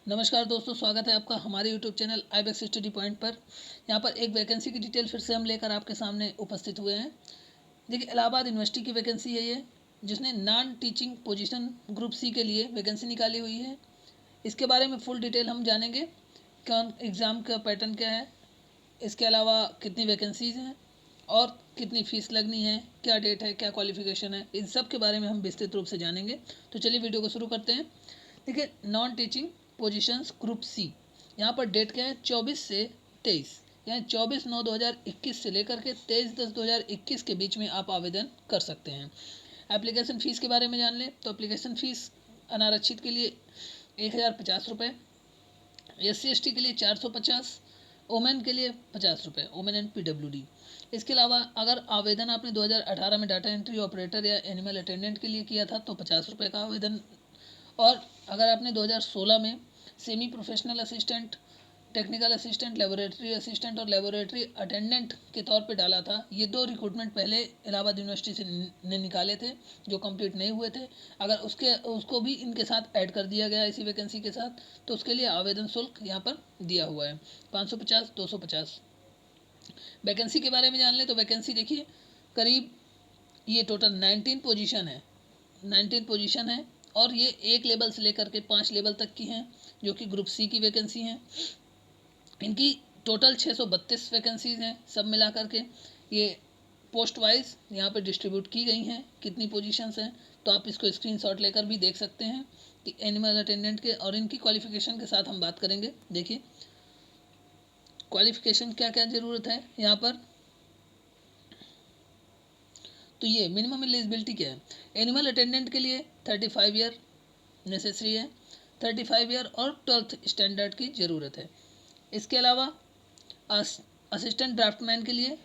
नमस्कार दोस्तों, स्वागत है आपका हमारे YouTube channel Ibex study point पर। यहाँ पर एक वैकेंसी की डिटेल फिर से हम लेकर आपके सामने उपस्थित हुए हैं। देखिए, इलाहाबाद यूनिवर्सिटी की वैकेंसी है ये, जिसने non teaching position group C के लिए वैकेंसी निकाली हुई है। इसके बारे में फुल डिटेल हम जानेंगे। कौन एग्ज़ाम का पैटर्न क्या है, इसके अलावा कितनी वैकेंसीज हैं और कितनी फ़ीस लगनी है, क्या डेट है, क्या क्वालिफिकेशन है, इन सब के बारे में हम विस्तृत रूप से जानेंगे। तो चलिए वीडियो को शुरू करते हैं। देखिए, non teaching positions group C, यहाँ पर डेट क्या है 24 से 23, यानी 24/9/2021 से लेकर के 23/10/2021 के बीच में आप आवेदन कर सकते हैं। एप्लीकेशन फ़ीस के बारे में जान लें तो एप्लीकेशन फ़ीस अनारक्षित के लिए 1050 रुपये, SC/ST के लिए 450, ओमेन के लिए 50 रुपये, ओमेन एंड PWD। इसके अलावा अगर आवेदन आपने 2018 में डाटा एंट्री ऑपरेटर या एनिमल अटेंडेंट के लिए किया था तो 50 रुपये का आवेदन, और अगर आपने 2016 में semi professional assistant, technical assistant, laboratory assistant और लेबोरेटरी अटेंडेंट के तौर पे डाला था, ये 2 रिक्रूटमेंट पहले इलाहाबाद यूनिवर्सिटी से ने निकाले थे जो कंप्लीट नहीं हुए थे। अगर उसको भी इनके साथ ऐड कर दिया गया इसी वैकेंसी के साथ, तो उसके लिए आवेदन शुल्क यहाँ पर दिया हुआ है 550, 250। वैकेंसी के बारे में जान लें तो वैकेंसी देखिए, करीब ये टोटल 19 पोजीशन है, 19 पोजीशन है, और ये 1 लेवल से लेकर के 5 लेवल तक की हैं, जो कि ग्रुप सी की वैकेंसी हैं। इनकी टोटल 632 वैकेंसीज हैं सब मिला करके। ये पोस्ट वाइज यहाँ पे डिस्ट्रीब्यूट की गई हैं कितनी पोजीशंस हैं, तो आप इसको स्क्रीनशॉट लेकर भी देख सकते हैं कि एनिमल अटेंडेंट के, और इनकी क्वालिफिकेशन के साथ हम बात करेंगे। देखिए, क्वालिफिकेशन क्या क्या ज़रूरत है यहाँ पर, तो ये मिनिमम एलिजिबिलिटी क्या है। एनिमल अटेंडेंट के लिए 35 ईयर नेसेसरी है, 35 ईयर और 12th स्टैंडर्ड की ज़रूरत है। इसके अलावा असिस्टेंट ड्राफ्टमैन के लिए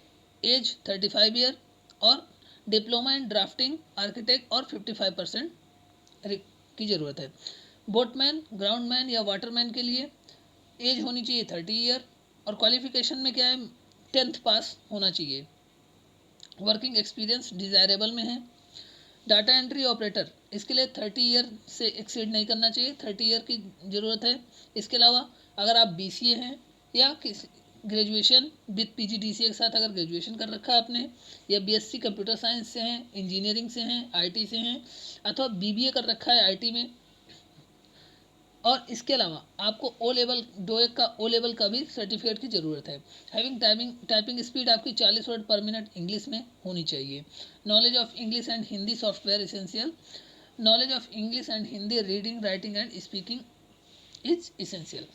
एज 35 ईयर और डिप्लोमा इन ड्राफ्टिंग आर्किटेक्ट और 55% की ज़रूरत है। बोटमैन, ग्राउंडमैन या वाटरमैन के लिए एज होनी चाहिए 30 ईयर, और क्वालिफिकेशन में क्या है 10th पास होना चाहिए। वर्किंग एक्सपीरियंस डिज़ायरेबल में है। डाटा एंट्री ऑपरेटर, इसके लिए 30 ईयर से एक्सीड नहीं करना चाहिए, 30 ईयर की ज़रूरत है। इसके अलावा अगर आप BCA हैं या किसी ग्रेजुएशन विद PGDCA के साथ अगर ग्रेजुएशन कर रखा है आपने, या BSc कंप्यूटर साइंस से हैं, इंजीनियरिंग से हैं, IT से हैं, अथवा BBA कर रखा है IT में, और इसके अलावा आपको O लेवल का भी सर्टिफिकेट की ज़रूरत है। हैविंग टाइपिंग स्पीड आपकी 40 वर्ड पर मिनट इंग्लिश में होनी चाहिए। Knowledge of English and Hindi software essential, knowledge of English and Hindi reading, writing and speaking is essential.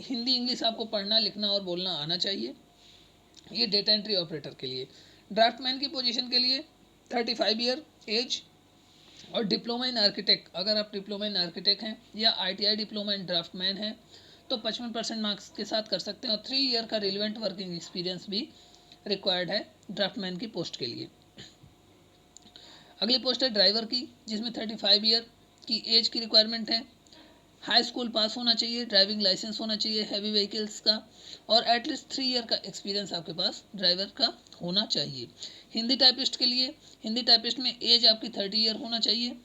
Hindi English आपको पढ़ना, लिखना और बोलना आना चाहिए। ये डेटा एंट्री ऑपरेटर के लिए। ड्राफ्टमैन की पोजीशन के लिए 35 ईयर एज, और डिप्लोमा इन आर्किटेक्ट, अगर आप डिप्लोमा इन आर्किटेक्ट हैं या ITI डिप्लोमा इन ड्राफ्टमैन हैं तो 55% मार्क्स के साथ कर सकते हैं, और 3 ईयर का रिलेवेंट वर्किंग एक्सपीरियंस भी रिक्वायर्ड है ड्राफ्टमैन की पोस्ट के लिए। अगली पोस्ट है ड्राइवर की, जिसमें 35 ईयर की एज की रिक्वायरमेंट है। हाई स्कूल पास होना चाहिए, ड्राइविंग लाइसेंस होना चाहिए हैवी व्हीकल्स का, और एटलीस्ट 3 ईयर का एक्सपीरियंस आपके पास ड्राइवर का होना चाहिए। हिंदी टाइपिस्ट के लिए, हिंदी टाइपिस्ट में एज आपकी 30 ईयर होना चाहिए।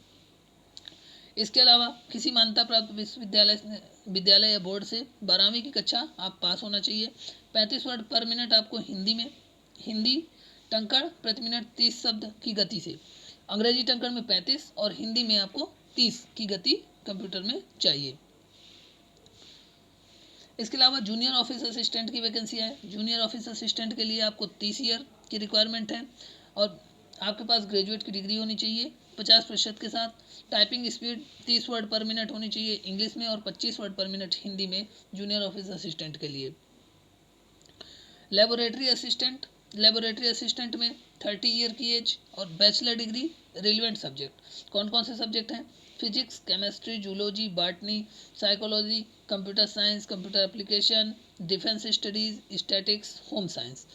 इसके अलावा किसी मान्यता प्राप्त विद्यालय या बोर्ड से 12वीं की कक्षा आप पास होना चाहिए। 35 वर्ड पर मिनट आपको हिंदी टंकण प्रति मिनट 30 शब्द की गति से, अंग्रेजी टंकण में 35 और हिंदी में आपको 30 की गति कंप्यूटर में चाहिए। इसके अलावा जूनियर ऑफिस असिस्टेंट की वैकेंसी है। जूनियर ऑफिस असिस्टेंट के लिए आपको 30 ईयर की रिक्वायरमेंट है, और आपके पास ग्रेजुएट की डिग्री होनी चाहिए 50% के साथ। Typing speed 30 word per minute होनी चाहिए इंग्लिश में, और 25 वर्ड पर मिनट हिंदी में जूनियर ऑफिस असिस्टेंट के लिए। लेबोरेटरी असिस्टेंट में 30 ईयर की एज और बैचलर डिग्री, रिलेवेंट सब्जेक्ट कौन कौन से सब्जेक्ट हैं, physics, chemistry, zoology, botany, psychology, computer science, computer application, defence studies, statics, home science.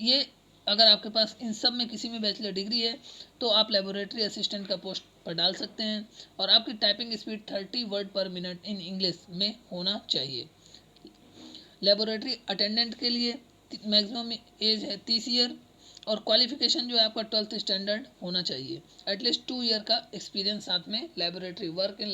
ये अगर आपके पास इन सब में किसी में बैचलर डिग्री है तो आप लेबोरेटरी असिस्टेंट का पोस्ट पर डाल सकते हैं, और आपकी typing speed 30 word per minute in English में होना चाहिए। लेबोरेटरी अटेंडेंट के लिए मैक्सिमम एज है 30 ईयर, और क्वालिफिकेशन जो है आपका 12th स्टैंडर्ड होना चाहिए। एटलीस्ट 2 ईयर का एक्सपीरियंस साथ में लेबोरेटरी वर्क इन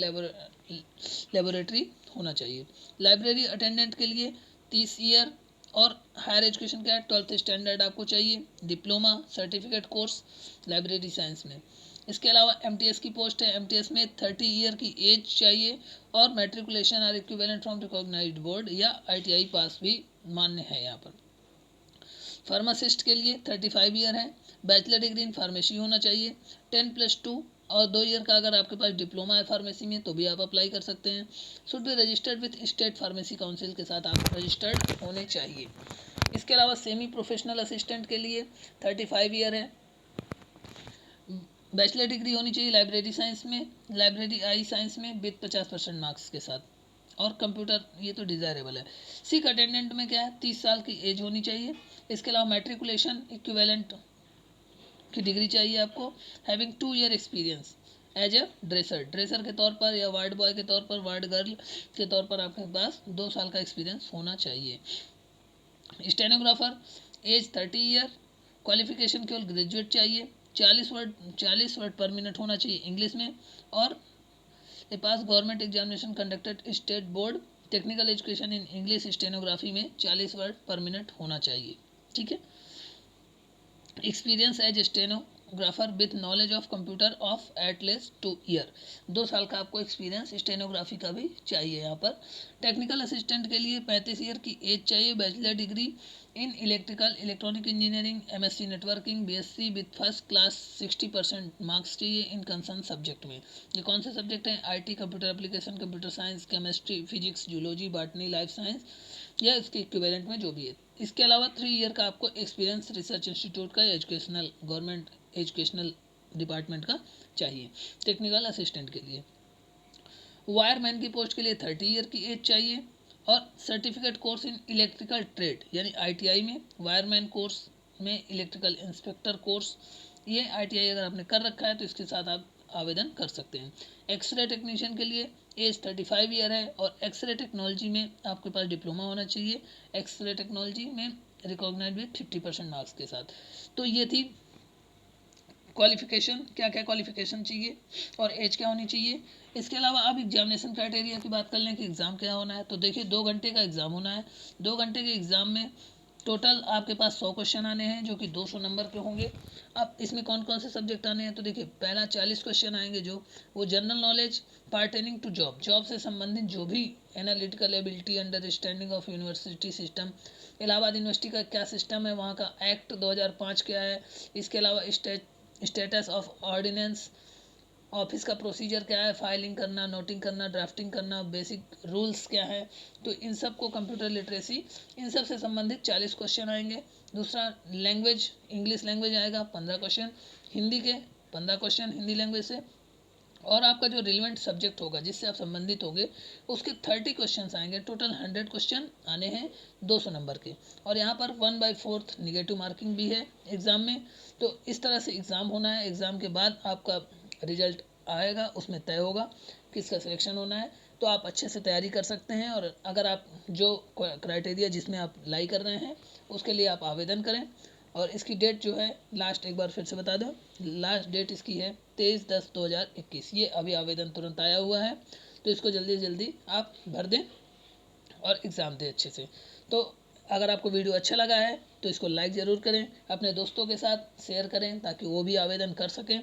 लेबोरेटरी होना चाहिए। लाइब्रेरी अटेंडेंट के लिए 30 ईयर और हायर एजुकेशन का 12th स्टैंडर्ड आपको चाहिए, diploma certificate course library science में। इसके अलावा एमटीएस की पोस्ट है, एमटीएस में 30 ईयर की एज चाहिए और मैट्रिकुलेशन और इक्विवेलेंट फ्रॉम रिकॉग्नाइज्ड बोर्ड या आईटीआई पास भी मान्य है यहाँ पर। फार्मासिस्ट के लिए 35 ईयर है, बैचलर डिग्री इन फार्मेसी होना चाहिए, 10+2 और 2 ईयर का अगर आपके पास डिप्लोमा है फार्मेसी में तो भी आप अप्लाई कर सकते हैं। Should be registered with state pharmacy council के साथ आप रजिस्टर्ड होने चाहिए। इसके अलावा सेमी प्रोफेशनल असिस्टेंट के लिए 35 ईयर है, बैचलर डिग्री होनी चाहिए लाइब्रेरी साइंस में, लाइब्रेरी आई साइंस में विथ 50% मार्क्स के साथ, और कंप्यूटर ये तो डिज़ायरेबल है। सिक अटेंडेंट में क्या है, 30 साल की एज होनी चाहिए। इसके अलावा मैट्रिकुलेशन इक्विवेलेंट की डिग्री चाहिए आपको, having 2 year experience as a dresser के तौर पर या वार्ड बॉय के तौर पर, वार्ड गर्ल के तौर पर आपके पास 2 साल का एक्सपीरियंस होना चाहिए। स्टेनोग्राफर एज 30 ईयर, क्वालिफिकेशन केवल ग्रेजुएट चाहिए, 40 वर्ड पर मिनट होना चाहिए इंग्लिश में, और a pass government examination conducted state board technical education in English stenography में 40 वर्ड पर मिनट होना चाहिए। ठीक है। Experience as stenographer with knowledge of computer of at least 2 year, 2 साल का आपको एक्सपीरियंस स्टेनोग्राफी का भी चाहिए यहाँ पर। टेक्निकल असिस्टेंट के लिए 35 ईयर की एज चाहिए, bachelor degree in electrical electronic engineering MSc networking BSc with first class 60% marks चाहिए इन कंसर्न सब्जेक्ट में। ये कौन से सब्जेक्ट हैं, IT, computer application, computer science, chemistry, physics, zoology, botany, life science या इसके इक्विवेलेंट में जो भी है। इसके अलावा 3 ईयर का आपको एक्सपीरियंस रिसर्च इंस्टीट्यूट का, एजुकेशनल गवर्नमेंट एजुकेशनल डिपार्टमेंट का चाहिए टेक्निकल असिस्टेंट के लिए। वायरमैन की पोस्ट के लिए 30 ईयर की एज चाहिए और certificate course in electrical trade यानी आईटीआई में, वायरमैन कोर्स में इलेक्ट्रिकल इंस्पेक्टर कोर्स, ये आईटीआई अगर आपने कर रखा है तो इसके साथ आप आवेदन कर सकते हैं। एक्सरे टेक्नीशियन के लिए एज 35 ईयर है और एक्सरे टेक्नोलॉजी में आपके पास डिप्लोमा होना चाहिए, एक्सरे टेक्नोलॉजी में रिकॉग्नाइज्ड विद 50% मार्क्स के साथ। तो ये थी क्वालिफिकेशन, क्या क्या क्वालिफिकेशन चाहिए और एज क्या होनी चाहिए। इसके अलावा अब एग्जामिनेशन क्राइटेरिया की बात कर लें कि एग्ज़ाम क्या होना है, तो देखिए 2 घंटे का एग्ज़ाम होना है। 2 घंटे के एग्ज़ाम में टोटल आपके पास 100 क्वेश्चन आने हैं जो कि 200 नंबर के होंगे। अब इसमें कौन कौन से सब्जेक्ट आने हैं, तो देखिए पहला 40 क्वेश्चन आएंगे जो वो general knowledge pertaining to job से संबंधित जो भी analytical ability, understanding of university system, Allahabad university का क्या सिस्टम है, वहाँ का एक्ट 2005 क्या है, इसके अलावा स्टेटस ऑफ ऑर्डिनेंस, ऑफिस का प्रोसीजर क्या है, फाइलिंग करना, नोटिंग करना, ड्राफ्टिंग करना, बेसिक रूल्स क्या है, तो इन सब को कंप्यूटर लिटरेसी, इन सब से संबंधित 40 क्वेश्चन आएंगे। दूसरा लैंग्वेज, इंग्लिश लैंग्वेज आएगा 15 क्वेश्चन, हिंदी के 15 क्वेश्चन हिंदी लैंग्वेज से, और आपका जो रिलेवेंट सब्जेक्ट होगा जिससे आप संबंधित होंगे उसके 30 क्वेश्चन आएंगे। टोटल 100 क्वेश्चन आने हैं 200 नंबर के, और यहाँ पर 1/4 निगेटिव मार्किंग भी है एग्ज़ाम में। तो इस तरह से एग्ज़ाम होना है। एग्ज़ाम के बाद आपका रिजल्ट आएगा, उसमें तय होगा किसका सिलेक्शन होना है। तो आप अच्छे से तैयारी कर सकते हैं, और अगर आप जो क्राइटेरिया जिसमें आप अप्लाई कर रहे हैं उसके लिए आप आवेदन करें। और इसकी डेट जो है लास्ट एक बार फिर से बता दो, लास्ट डेट इसकी है 23/10/2021। ये अभी आवेदन तुरंत आया हुआ है, तो इसको जल्दी से जल्दी आप भर दें और एग्ज़ाम दें अच्छे से। तो अगर आपको वीडियो अच्छा लगा है तो इसको लाइक ज़रूर करें, अपने दोस्तों के साथ शेयर करें ताकि वो भी आवेदन कर सकें,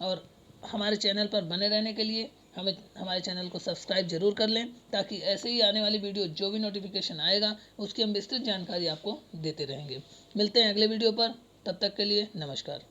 और हमारे चैनल पर बने रहने के लिए हमारे चैनल को सब्सक्राइब जरूर कर लें ताकि ऐसे ही आने वाली वीडियो जो भी नोटिफिकेशन आएगा उसकी हम विस्तृत जानकारी आपको देते रहेंगे। मिलते हैं अगले वीडियो पर, तब तक के लिए नमस्कार।